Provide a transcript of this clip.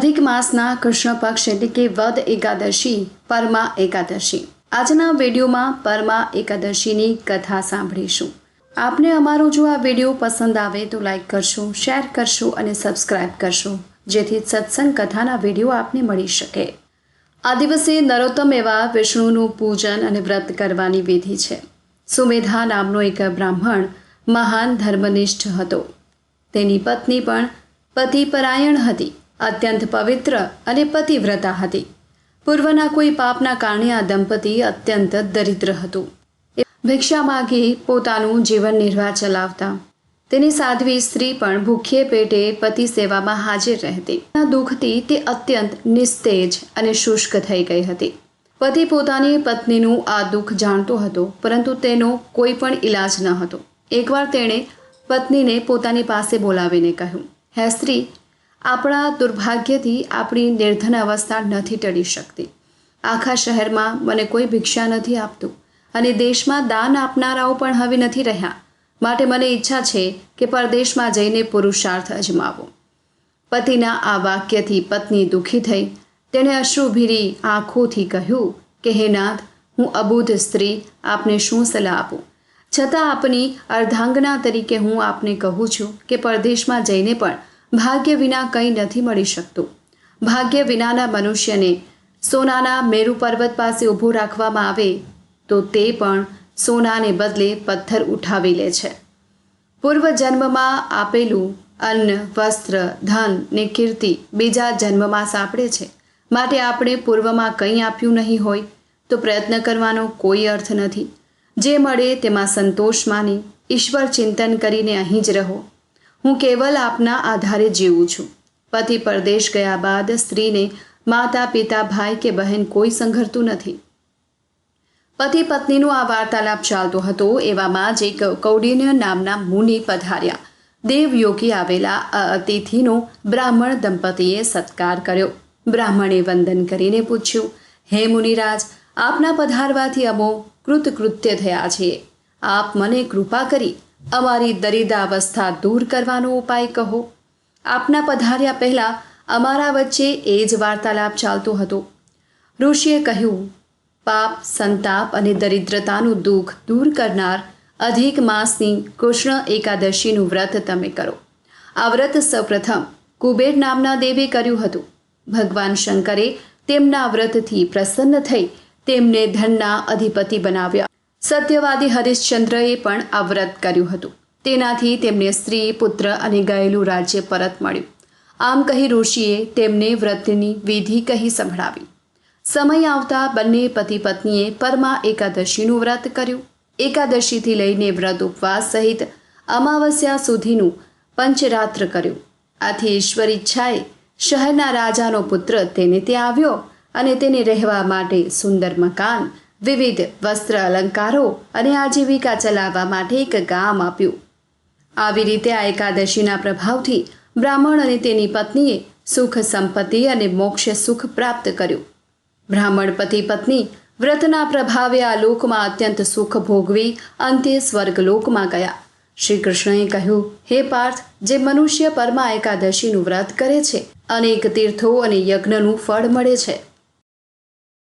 અધિક માસના કૃષ્ણ પક્ષ એટલે કે વદ એકાદશી પरमा એકાદશી। આજના વિડીયોમાં પरमा એકાદશીની કથા સાંભળીશું। આપને અમારો જો આ વિડીયો પસંદ આવે તો લાઈક કરશો, શેર કરશો અને સબસ્ક્રાઇબ કરશો, જેથી સત્સંગ કથાના વિડીયો આપને મળી શકે। આ દિવસે નરોત્તમ એવા વિષ્ણુનું પૂજન અને વ્રત કરવાની વિધિ છે। સુમેધા નામનો એક બ્રાહ્મણ મહાન ધર્મનિષ્ઠ હતો। તેની પત્ની પણ પતિપરાયણ હતી, અત્યંત પવિત્ર અને પતિવ્રતા હતી। પૂર્વના કોઈ પાપના કારણે આ દંપતી અત્યંત દરિદ્ર હતું। ભિક્ષા માગી પોતાનું જીવન નિર્વાહ ચલાવતા। તેની સાધ્વી સ્ત્રી પણ ભૂખ્યે પેટે પતિ સેવામાં હાજર રહેતી। દુઃખથી તે અત્યંત નિસ્તેજ અને શુષ્ક થઈ ગઈ હતી। પતિ પોતાની પત્નીનું આ દુઃખ જાણતો હતો, પરંતુ તેનો કોઈ પણ ઈલાજ ન હતો। એકવાર તેણે પત્નીને પોતાની પાસે બોલાવીને કહ્યું, હે સ્ત્રી, આપણા દુર્ભાગ્યથી આપણી નિર્ધન અવસ્થા નથી ટળી શકતી। આખા શહેરમાં મને કોઈ ભિક્ષા નથી આપતું અને દેશમાં દાન આપનારાઓ પણ હવે નથી રહ્યા, માટે મને ઈચ્છા છે કે પરદેશમાં જઈને પુરુષાર્થ અજમાવો। પતિના આ વાક્યથી પત્ની દુઃખી થઈ। તેણે અશ્રુભીરી આંખોથી કહ્યું કે હે નાથ, હું અબુધ સ્ત્રી આપને શું સલાહ આપું? છતાં આપની અર્ધાંગના તરીકે હું આપને કહું છું કે પરદેશમાં જઈને પણ ભાગ્ય વિના કંઈ નથી મળી શકતું। ભાગ્ય વિનાના મનુષ્યને સોનાના મેરુ પર્વત પાસે ઊભો રાખવામાં આવે તો તે પણ સોનાને બદલે પથ્થર ઉઠાવી લે છે। પૂર્વજન્મમાં આપેલું અન્ન, વસ્ત્ર, ધન ને કીર્તિ બીજા જન્મમાં સાંપડે છે, માટે આપણે પૂર્વમાં કંઈ આપ્યું નહીં હોય તો પ્રયત્ન કરવાનો કોઈ અર્થ નથી। જે મળે તેમાં સંતોષ માની ઈશ્વર ચિંતન કરીને અહીં જ રહો। હું કેવલ આપના આધારે જીવું છું। પતિ પરદેશ ગયા બાદ સ્ત્રીને માતા, પિતા, ભાઈ કે બહેન કોઈ સંઘરતું નથી। પતિ પત્નીનો આ વાર્તાલાપ ચાલતો હતો, એવામાં જ એક કૌંડિન્ય નામના મુનિ પધાર્યા। દેવયોગી આવેલા આ અતિથિનો બ્રાહ્મણ દંપતીએ સત્કાર કર્યો। બ્રાહ્મણે વંદન કરીને પૂછ્યું, હે મુનિરાજ, આપના પધારવાથી અમો કૃતકૃત્ય થયા છીએ। આપ મને કૃપા કરી અમારી દરિદ્રાવસ્થા દૂર કરવાનો ઉપાય કહો। આપના પધાર્યા પહેલાં અમારા વચ્ચે એ જ વાર્તાલાપ ચાલતો હતો। ઋષિએ કહ્યું, પાપ, સંતાપ અને દરિદ્રતાનું દુઃખ દૂર કરનાર અધિક માસની કૃષ્ણ એકાદશીનું વ્રત તમે કરો। આ વ્રત સૌપ્રથમ કુબેર નામના દેવે કર્યું હતું। ભગવાન શંકરે તેમના વ્રતથી પ્રસન્ન થઈ તેમને ધનના અધિપતિ બનાવ્યા। સત્યવાદી હરિશ્ચંદ્રએ પણ આ વ્રત કર્યું હતું। તેનાથી તેમને સ્ત્રી, પુત્ર અને ગયેલું રાજ્ય પરત મળ્યું। આમ કહી ઋષિએ તેમને વ્રતની વિધિ કહી સંભળાવી। સમય આવતા બંને પતિ પત્નીએ પरमा એકાદશીનું વ્રત કર્યું। એકાદશીથી લઈને વ્રત ઉપવાસ સહિત અમાવસ્યા સુધીનું પંચરાત્ર કર્યું। આથી ઈશ્વર ઈચ્છાએ શહેરના રાજાનો પુત્ર તેને ત્યાં આવ્યો અને તેને રહેવા માટે સુંદર મકાન, વિવિધ વસ્ત્ર અલંકારો અને આજીવિકા ચલાવવા માટે એક ગામ આપ્યું। આવી રીતે આ એકાદશીના પ્રભાવથી બ્રાહ્મણ અને તેની પત્નીએ સુખ, સંપત્તિ અને મોક્ષ સુખ પ્રાપ્ત કર્યું। બ્રાહ્મણ પતિ પત્ની વ્રતના પ્રભાવે આ લોકમાં અત્યંત સુખ ભોગવી અંતે સ્વર્ગલોકમાં ગયા। શ્રી કૃષ્ણએ કહ્યું, હે પાર્થ, જે મનુષ્ય પरमा એકાદશીનું વ્રત કરે છે, અનેક તીર્થો અને યજ્ઞનું ફળ મળે છે।